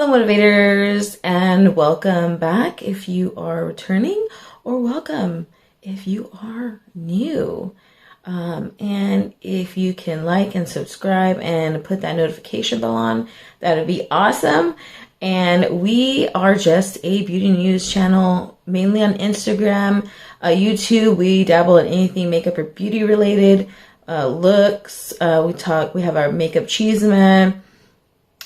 Hello motivators, and welcome back if you are returning, or welcome if you are new. And if you can like and subscribe and put that notification bell on, that would be awesome. And we are just a beauty news channel, mainly on Instagram, YouTube. We dabble in anything makeup or beauty related, looks. We have our makeup cheeseman.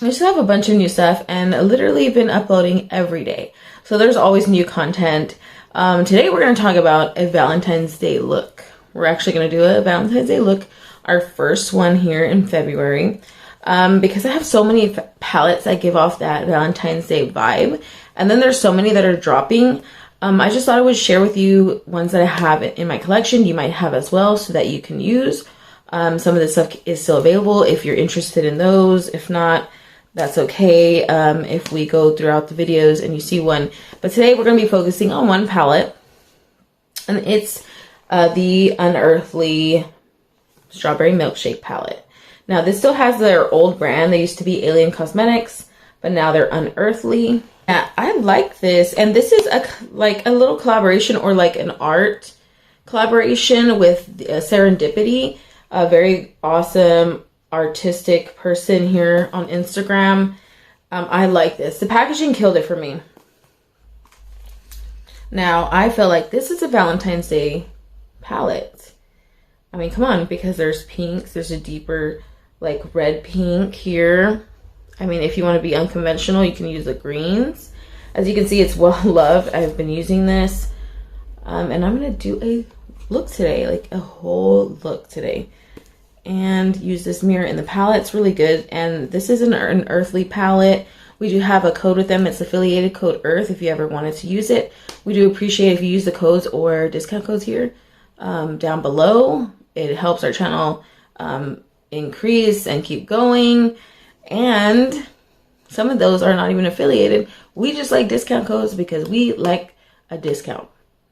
I just have a bunch of new stuff and literally been uploading every day. So there's always new content. Today we're going to talk about a Valentine's Day look. We're actually going to do a Valentine's Day look, our first one here in February. Because I have so many palettes that give off that Valentine's Day vibe. And then there's so many that are dropping. I just thought I would share with you ones that I have in my collection. You might have as well so that you can use. Some of this stuff is still available if you're interested in those. If not, that's okay if we go throughout the videos and you see one. But today we're going to be focusing on one palette. And it's the Unearthly Strawberry Milkshake palette. Now this still has their old brand. They used to be Alien Cosmetics, but now they're Unearthly. Yeah, I like this. And this is like a little collaboration, or like an art collaboration with Serendipity. A very awesome artistic person here on Instagram. I like this. The packaging killed it for me. Now I feel like this is a Valentine's Day palette. I mean, come on, because there's pinks. There's a deeper like red pink here. I mean, if you want to be unconventional, you can use the greens. As you can see, it's well loved. I've been using this. And I'm going to do a look today, like a whole look today. And use this mirror in the palette. It's really good. And this is an Unearthly palette. We do have a code with them. It's affiliated code Earth if you ever wanted to use it. We do appreciate if you use the codes or discount codes here down below. It helps our channel increase and keep going. And some of those are not even affiliated. We just like discount codes because we like a discount.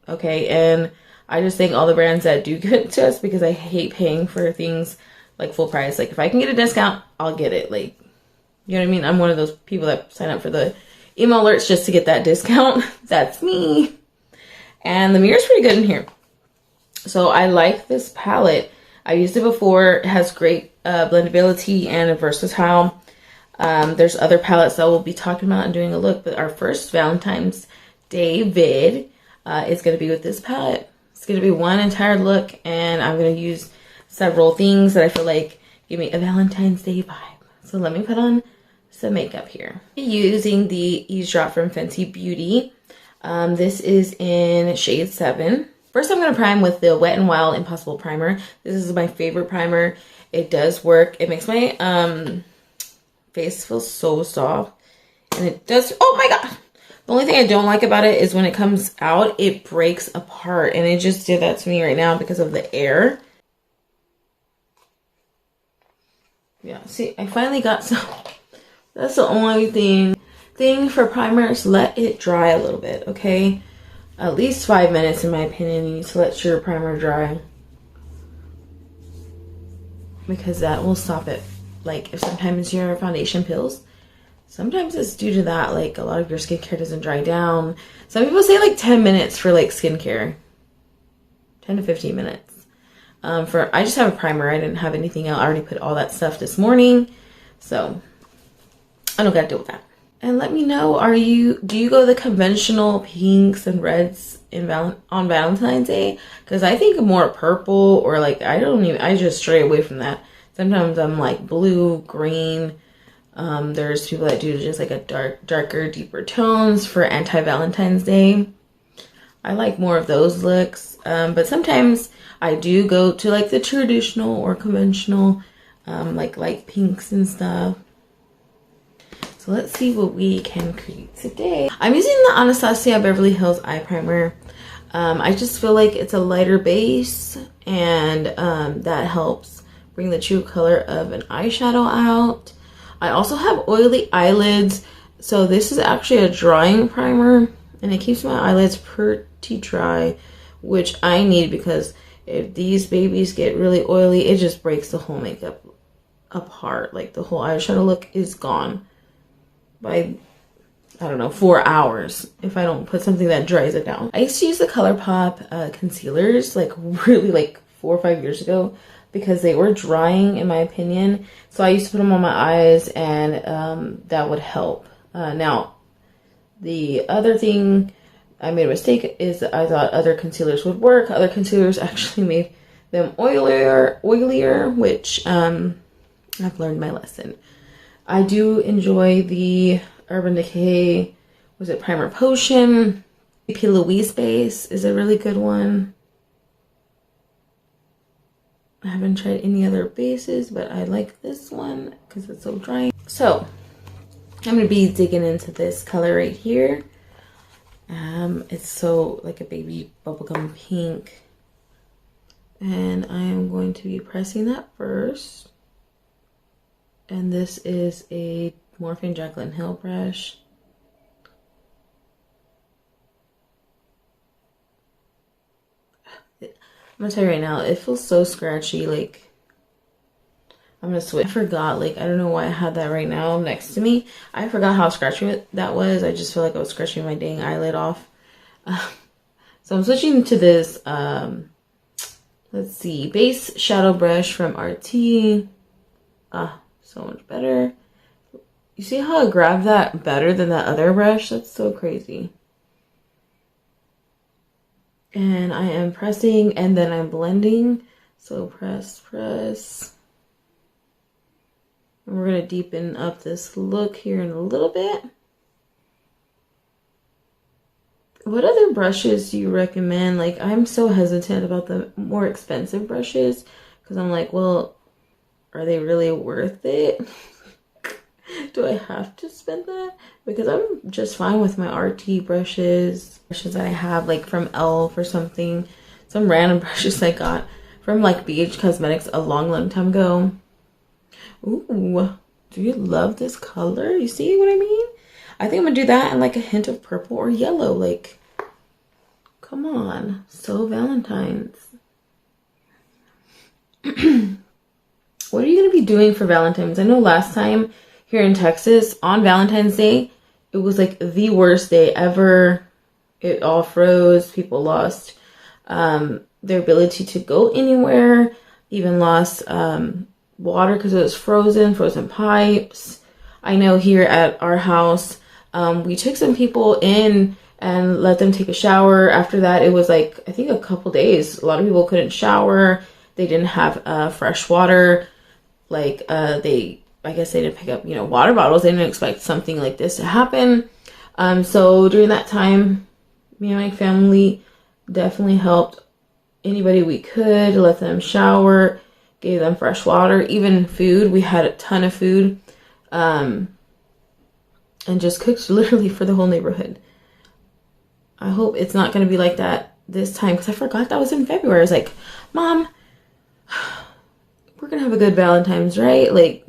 Okay, and I just thank all the brands that do good to us, because I hate paying for things like full price. Like if I can get a discount, I'll get it. Like, you know what I mean? I'm one of those people that sign up for the email alerts just to get that discount. That's me. And the mirror's pretty good in here. So I like this palette. I used it before. It has great blendability and a versatile. There's other palettes that we'll be talking about and doing a look, but our first Valentine's Day vid is going to be with this palette. It's going to be one entire look, and I'm going to use several things that I feel like give me a Valentine's Day vibe. So let me put on some makeup here. Using the EAZE Drop from Fenty Beauty. This is in shade 7. First, I'm going to prime with the Wet n Wild Impossible Primer. This is my favorite primer. It does work. It makes my face feel so soft. And it does... Oh my god! The only thing I don't like about it is when it comes out, it breaks apart. And it just did that to me right now because of the air. Yeah, see, I finally got some. That's the only thing for primers. Let it dry a little bit, okay? At least 5 minutes, in my opinion. You need to let your primer dry, because that will stop it. Like, if sometimes your foundation peels, sometimes it's due to that. Like, a lot of your skincare doesn't dry down. Some people say like 10 minutes for like skincare. 10 to 15 minutes. I just have a primer. I didn't have anything else. I already put all that stuff this morning. So I don't got to deal with that. And let me know, do you go the conventional pinks and reds on Valentine's Day? Because I think more purple, or like, I just stray away from that. Sometimes I'm like blue, green. There's people that do just like a darker, deeper tones for anti-Valentine's Day. I like more of those looks. But sometimes I do go to like the traditional or conventional, like light pinks and stuff. So let's see what we can create today. I'm using the Anastasia Beverly Hills Eye Primer. I just feel like it's a lighter base, and that helps bring the true color of an eyeshadow out. I also have oily eyelids, so this is actually a drying primer, and it keeps my eyelids pretty dry, which I need, because if these babies get really oily, it just breaks the whole makeup apart. Like, the whole eyeshadow look is gone by I don't know, 4 hours if I don't put something that dries it down. I used to use the ColourPop concealers like really like 4 or 5 years ago because they were drying in my opinion. So I used to put them on my eyes and that would help. Now, the other thing I made a mistake is that I thought other concealers would work. Other concealers actually made them oilier, which I've learned my lesson. I do enjoy the Urban Decay, was it Primer Potion? P. Louise base is a really good one. I haven't tried any other bases, but I like this one because it's so dry. So I'm gonna be digging into this color right here. It's so like a baby bubblegum pink. And I am going to be pressing that first. And this is a Morphe Jaclyn Hill brush. I'm gonna tell you right now, it feels so scratchy. Like, I'm gonna switch. I forgot, like, I don't know why I had that right now next to me. I forgot how scratchy that was. I just feel like I was scratching my dang eyelid off. So I'm switching to this, let's see, base shadow brush from RT. So much better. You see how I grabbed that better than that other brush? That's so crazy. And I am pressing and then I'm blending. So press, press. And we're going to deepen up this look here in a little bit. What other brushes do you recommend? Like, I'm so hesitant about the more expensive brushes because I'm like, well, are they really worth it? Do I have to spend that? Because I'm just fine with my RT brushes that I have, like from ELF or something. Some random brushes I got from like BH Cosmetics a long time ago. Ooh, do you love this color? You see what I mean? I think I'm gonna do that and like a hint of purple or yellow. Like, come on, so Valentine's. What are you gonna be doing for Valentine's? I know last time here in Texas on Valentine's Day, it was like the worst day ever. It all froze. People lost their ability to go anywhere. Even lost water because it was frozen pipes. I know here at our house, we took some people in and let them take a shower. After that, it was like, I think a couple days. A lot of people couldn't shower. They didn't have fresh water. Like I guess they didn't pick up, you know, water bottles. They didn't expect something like this to happen. So during that time, me and my family definitely helped anybody we could, let them shower, gave them fresh water, even food. We had a ton of food, and just cooked literally for the whole neighborhood. I hope it's not going to be like that this time because I forgot that was in February. I was like, Mom, we're going to have a good Valentine's, right? Like,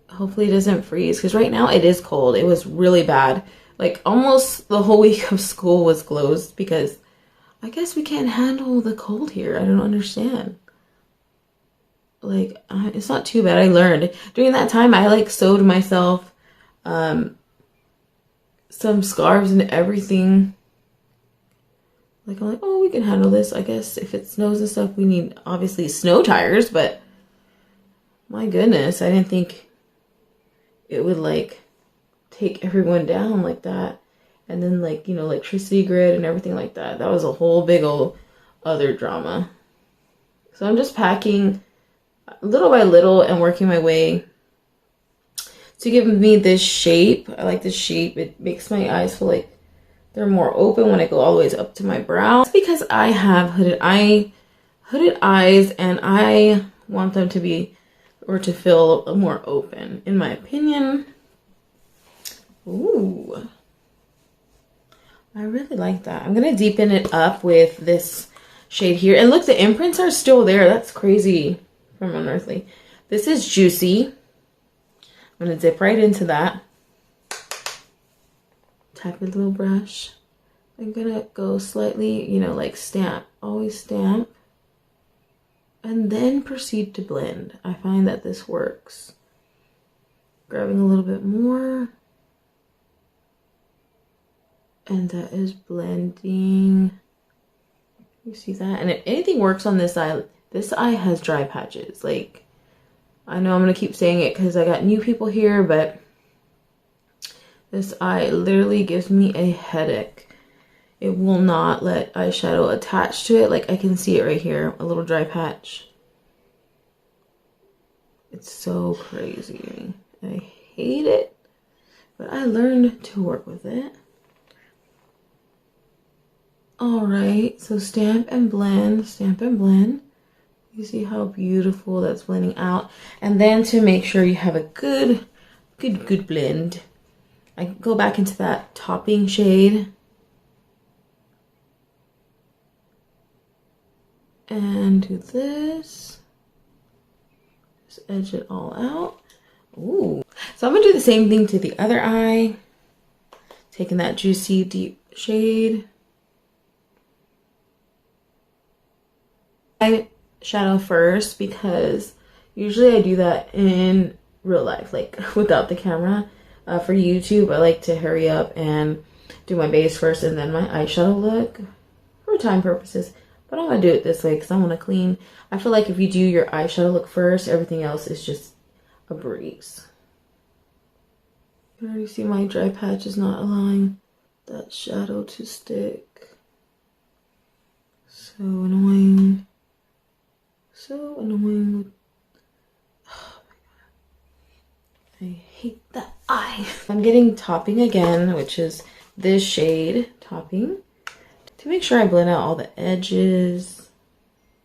hopefully it doesn't freeze because right now it is cold. It was really bad. Like almost the whole week of school was closed because I guess we can't handle the cold here. I don't understand. Like, it's not too bad. I learned during that time. I like sewed myself some scarves and everything. Like, I'm like, oh, we can handle this. I guess if it snows and stuff, we need obviously snow tires, but my goodness, I didn't think it would like take everyone down like that. And then like, you know, electricity grid and everything like that. That was a whole big old other drama. So I'm just packing little by little and working my way to give me this shape. I like this shape. It makes my eyes feel like they're more open when I go all the way up to my brow. It's because I have hooded eyes and I want them to be, or to feel more open, in my opinion. Ooh. I really like that. I'm going to deepen it up with this shade here. And look, the imprints are still there. That's crazy from Unearthly. This is Juicy. I'm going to dip right into that. Tap a little brush. I'm going to go slightly, you know, like stamp. Always stamp. And then proceed to blend. I find that this works. Grabbing a little bit more. And that is blending. You see that? And if anything works on this eye has dry patches. Like, I know I'm gonna keep saying it because I got new people here, but this eye literally gives me a headache. It will not let eyeshadow attach to it. Like, I can see it right here, a little dry patch. It's so crazy. I hate it, but I learned to work with it. All right, so stamp and blend, stamp and blend. You see how beautiful that's blending out. And then to make sure you have a good blend, I go back into that topping shade and do this. Just edge it all out. Ooh. So I'm gonna do the same thing to the other eye. Taking that juicy deep shade. Eyeshadow first because usually I do that in real life, like without the camera. For YouTube, I like to hurry up and do my base first and then my eyeshadow look for time purposes. But I'm gonna do it this way because I want to clean. I feel like if you do your eyeshadow look first, everything else is just a breeze. You already see my dry patch is not allowing that shadow to stick. So annoying. So annoying. Oh my god. I hate that eye. I'm getting topping again, which is this shade topping, to make sure I blend out all the edges.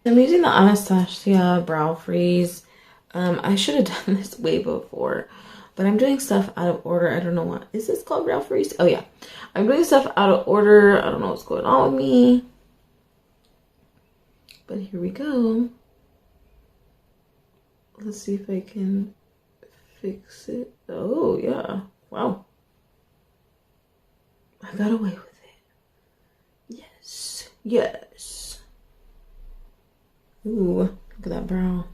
I'm using the Anastasia Brow Freeze. I should have done this way before, but I'm doing stuff out of order. I don't know what. Is this called Brow Freeze? Oh yeah. I'm doing stuff out of order. I don't know what's going on with me. But here we go. Let's see if I can fix it. Oh, yeah. Wow. I got away with it. Yes. Yes. Ooh, look at that brow.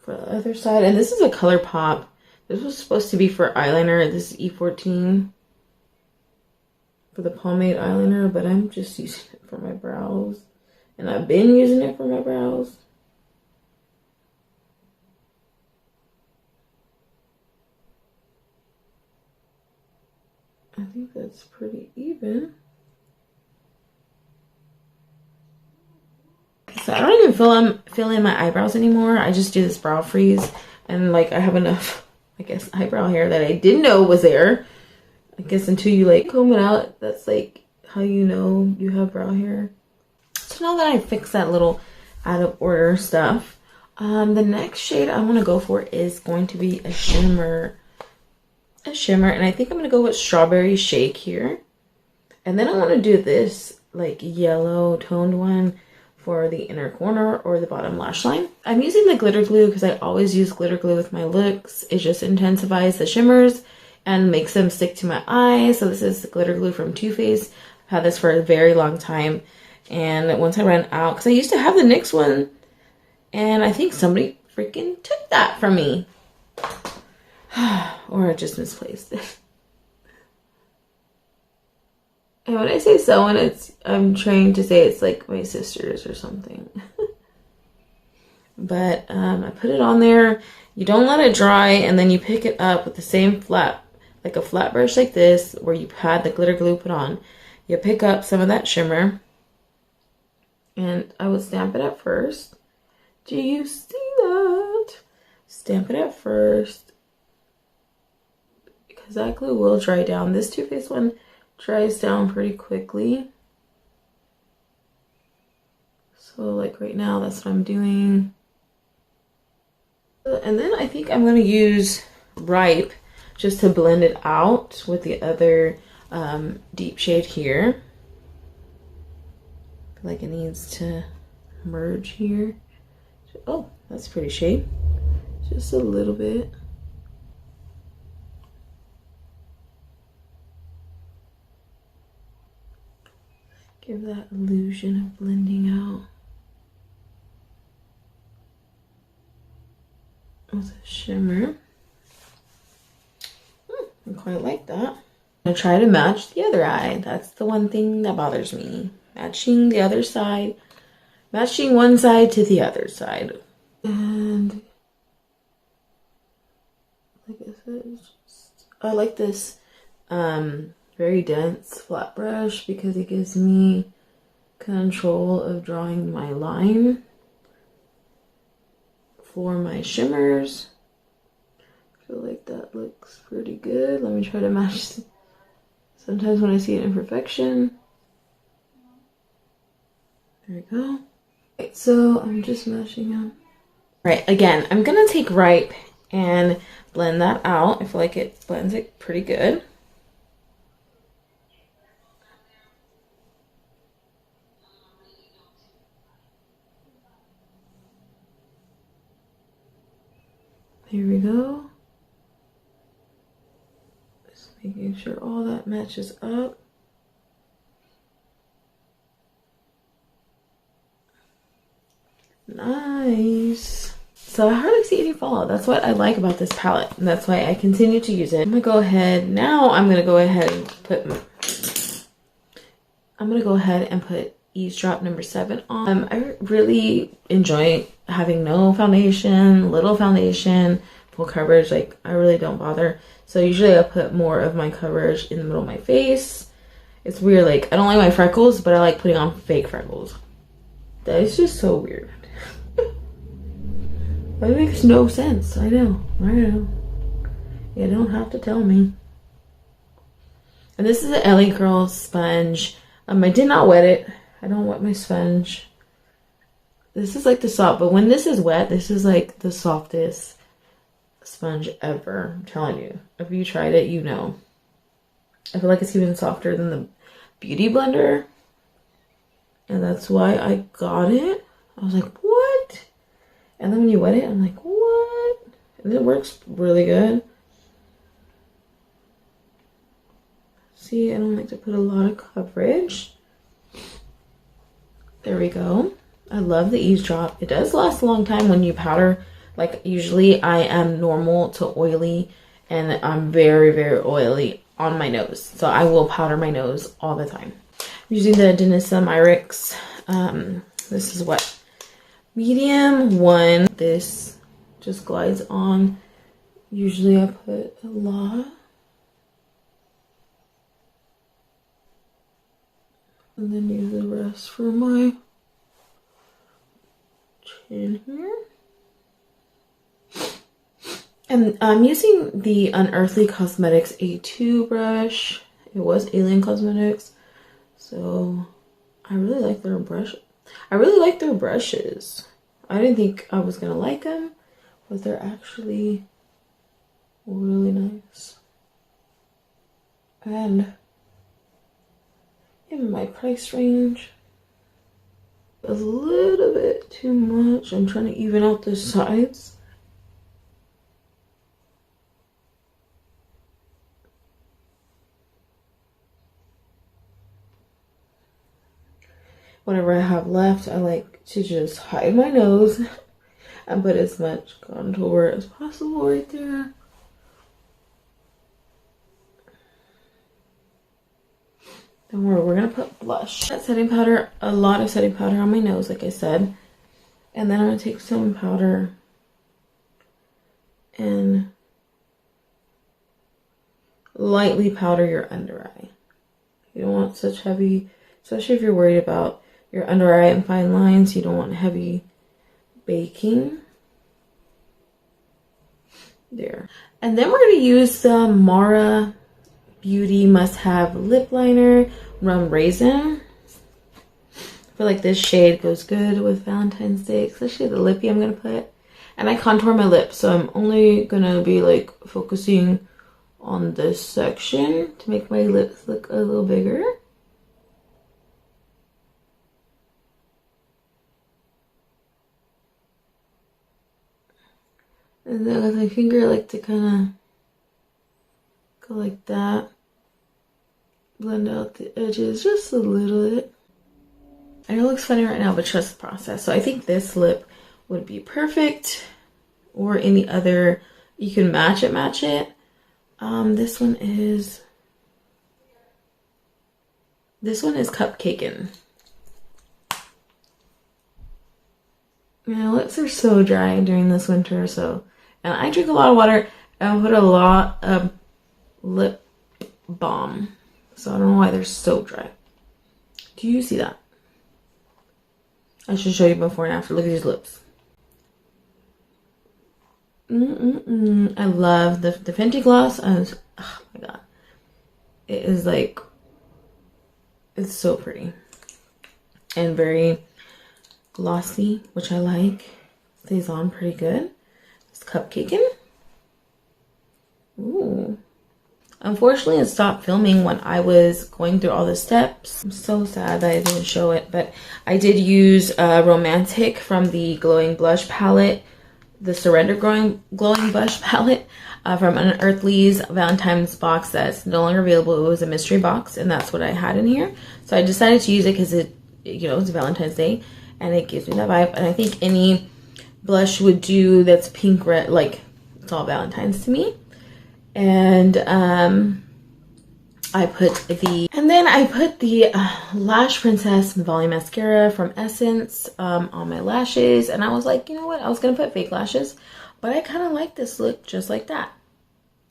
For the other side. And this is a color pop. This was supposed to be for eyeliner. This is E14 for the pomade eyeliner, but I'm just using it for my brows. And I've been using it for my brows. I think that's pretty even. So I don't even fill in my eyebrows anymore. I just do this brow freeze. And like I have enough, I guess, eyebrow hair that I didn't know was there. I guess until you like comb it out, that's like how you know you have brow hair. So now that I fixed that little out of order stuff, the next shade I want to go for is going to be a shimmer. And I think I'm going to go with Strawberry Shake here. And then I want to do this like yellow toned one for the inner corner or the bottom lash line. I'm using the glitter glue because I always use glitter glue with my looks. It just intensifies the shimmers and makes them stick to my eyes. So this is the glitter glue from Too Faced. I've had this for a very long time. And once I ran out, because I used to have the NYX one, and I think somebody freaking took that from me. Or I just misplaced it. And when I say someone, I'm trying to say it's like my sisters or something. But I put it on there. You don't let it dry, and then you pick it up with the same flat, like a flat brush like this, where you had the glitter glue put on. You pick up some of that shimmer. And I would stamp it at first. Do you see that? Stamp it at first. Because that glue will dry down. This Too Faced one dries down pretty quickly. So like right now, that's what I'm doing. And then I think I'm going to use Ripe just to blend it out with the other deep shade here. Like it needs to merge here. Oh, that's a pretty shade. Just a little bit. Give that illusion of blending out with a shimmer. I quite like that. I'm gonna try to match the other eye. That's the one thing that bothers me. Matching the other side. Matching one side to the other side. And like I said, I like this very dense flat brush because it gives me control of drawing my line for my shimmers. I feel like that looks pretty good. Let me try to match. Sometimes when I see an imperfection. There we go. Okay, so I'm just mashing them. Right, again, I'm gonna take Ripe and blend that out. I feel like it blends it pretty good. Here we go. Just making sure all that matches up. Nice. So I hardly see any fallout. That's what I like about this palette, and that's why I continue to use it. I'm gonna go ahead now. I'm gonna go ahead and put Ease Drop number 7 on. I really enjoy having no foundation, little foundation, full coverage. Like, I really don't bother. So usually I put more of my coverage in the middle of my face. It's weird. Like, I don't like my freckles, but I like putting on fake freckles. That is just so weird. That makes no sense. I know. You don't have to tell me. And this is an LA Girl sponge. I did not wet it. I don't wet my sponge. This is like the soft, but when this is wet, this is like the softest sponge ever. I'm telling you. If you tried it, you know. I feel like it's even softer than the Beauty Blender. And that's why I got it. I was like, what? And then when you wet it, I'm like, what? And it works really good. See, I don't like to put a lot of coverage. There we go. I love the Ease Drop. It does last a long time when you powder. Like, usually I am normal to oily, and I'm very, very oily on my nose. So I will powder my nose all the time. I'm using the Denisa Myrix. This is what? Medium 1. This just glides on. Usually I put a lot. And then use the rest for my chin here. And I'm using the Unearthly Cosmetics A2 brush. It was Alien Cosmetics. So I really like their brush. I really like their brushes. I didn't think I was gonna like them, but they're actually really nice. And in my price range, a little bit too much. I'm trying to even out the sides. Whenever I have left, I like to just hide my nose and put as much contour as possible right there. Don't worry, we're gonna put blush. That setting powder, a lot of setting powder on my nose, like I said. And then I'm gonna take some powder and lightly powder your under eye. You don't want such heavy, especially if you're worried about your under eye and fine lines, you don't want heavy baking. There. And then we're going to use the Mara Beauty Must Have Lip Liner, Rum Raisin. I feel like this shade goes good with Valentine's Day, especially the lippy I'm going to put. And I contour my lips, so I'm only going to be like focusing on this section to make my lips look a little bigger. And then with my finger, I like to kind of go like that. Blend out the edges just a little bit. I know it looks funny right now, but trust the process. So I think this lip would be perfect, or any other. You can match it, This one is cupcakin. My lips are so dry during this winter, and I drink a lot of water and I put a lot of lip balm. So I don't know why they're so dry. Do you see that? I should show you before and after. Look at these lips. I love the Fenty gloss. Oh my god. It is like, it's so pretty. And very glossy, which I like. Stays on pretty good. It's cupcakin. Ooh. Unfortunately, it stopped filming when I was going through all the steps. I'm so sad that I didn't show it, but I did use Romantic from the Glowing Blush palette, the Surrender Glowing Blush palette from Unearthly's Valentine's box that's no longer available. It was a mystery box, and that's what I had in here. So I decided to use it because it, you know, it's Valentine's Day, and it gives me that vibe. And I think any blush would do that's pink, red, like it's all Valentine's to me. And I put the Lash Princess Volume Mascara from Essence on my lashes, and I was like, you know what, I was gonna put fake lashes, but I kind of like this look just like that.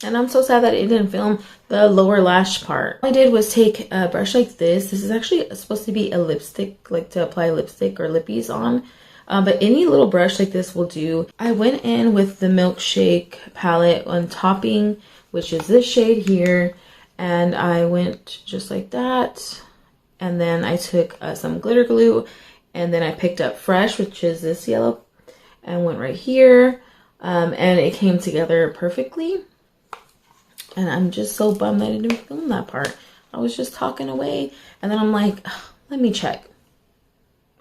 And I'm so sad that it didn't film the lower lash part. What I did was take a brush like this. This is actually supposed to be a lipstick, like to apply lipstick or lippies on. But any little brush like this will do. I went in with the Milkshake palette on Topping, which is this shade here. And I went just like that. And then I took some glitter glue. And then I picked up Fresh, which is this yellow, and went right here. And it came together perfectly. And I'm just so bummed that I didn't film that part. I was just talking away. And then I'm like, oh, let me check.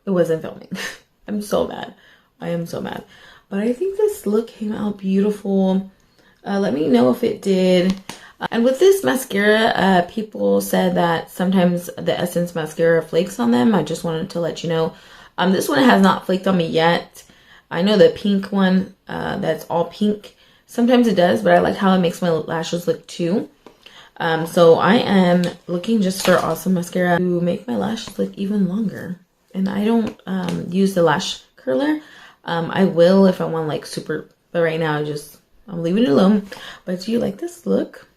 It wasn't filming. I'm so mad. I am so mad. But I think this look came out beautiful. Let me know if it did. And with this mascara, people said that sometimes the Essence mascara flakes on them. I just wanted to let you know. This one has not flaked on me yet. I know the pink one, that's all pink, sometimes it does, but I like how it makes my lashes look too. So I am looking just for awesome mascara to make my lashes look even longer. And I don't use the lash curler. I will if I want like super, but right now I'm leaving it alone. But do you like this look?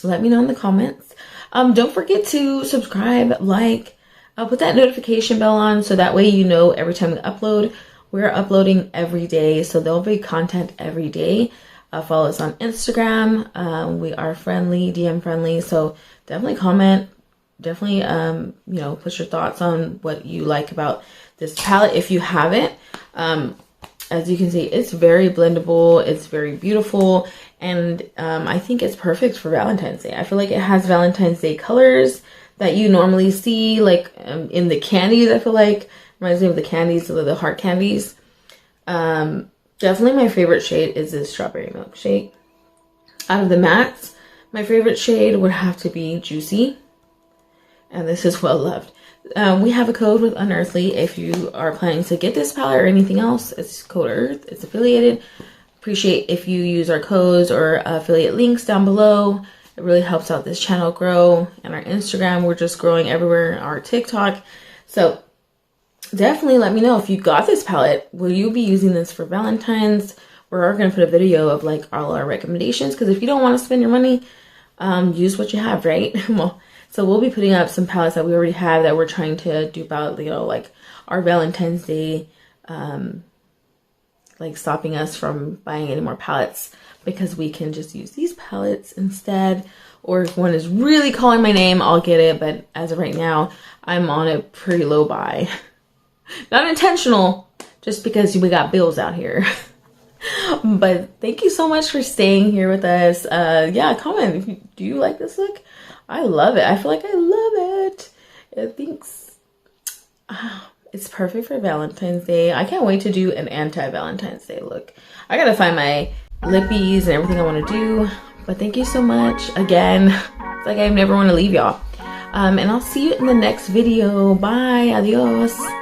Let me know in the comments. Don't forget to subscribe, like, put that notification bell on so that way you know every time we upload. We're uploading every day, so there'll be content every day. Follow us on Instagram. We are friendly, DM friendly, so definitely comment. Definitely, you know, put your thoughts on what you like about this palette if you have it. As you can see, it's very blendable. It's very beautiful. And I think it's perfect for Valentine's Day. I feel like it has Valentine's Day colors that you normally see, like in the candies, I feel like. Reminds me of the candies, the heart candies. Definitely my favorite shade is this Strawberry Milkshake. Out of the mattes, my favorite shade would have to be Juicy. And this is well loved. We have a code with Unearthly if you are planning to get this palette or anything else. It's code Earth. It's affiliated. Appreciate if you use our codes or affiliate links down below. It really helps out this channel grow. And our Instagram, we're just growing everywhere. Our TikTok. So definitely let me know if you got this palette. Will you be using this for Valentine's? We're going to put a video of like all our recommendations. Because if you don't want to spend your money, use what you have, right? Well, so we'll be putting up some palettes that we already have that we're trying to dupe out, you know, like our Valentine's Day, like stopping us from buying any more palettes because we can just use these palettes instead. Or if one is really calling my name, I'll get it. But as of right now, I'm on a pretty low buy. Not intentional, just because we got bills out here. But thank you so much for staying here with us. Yeah, comment. Do you like this look? I love it. I feel like I love it. It thinks it's perfect for Valentine's Day. I can't wait to do an anti-Valentine's Day look. I gotta find my lippies and everything I want to do. But thank you so much again. It's like I never want to leave y'all. And I'll see you in the next video. Bye. Adios.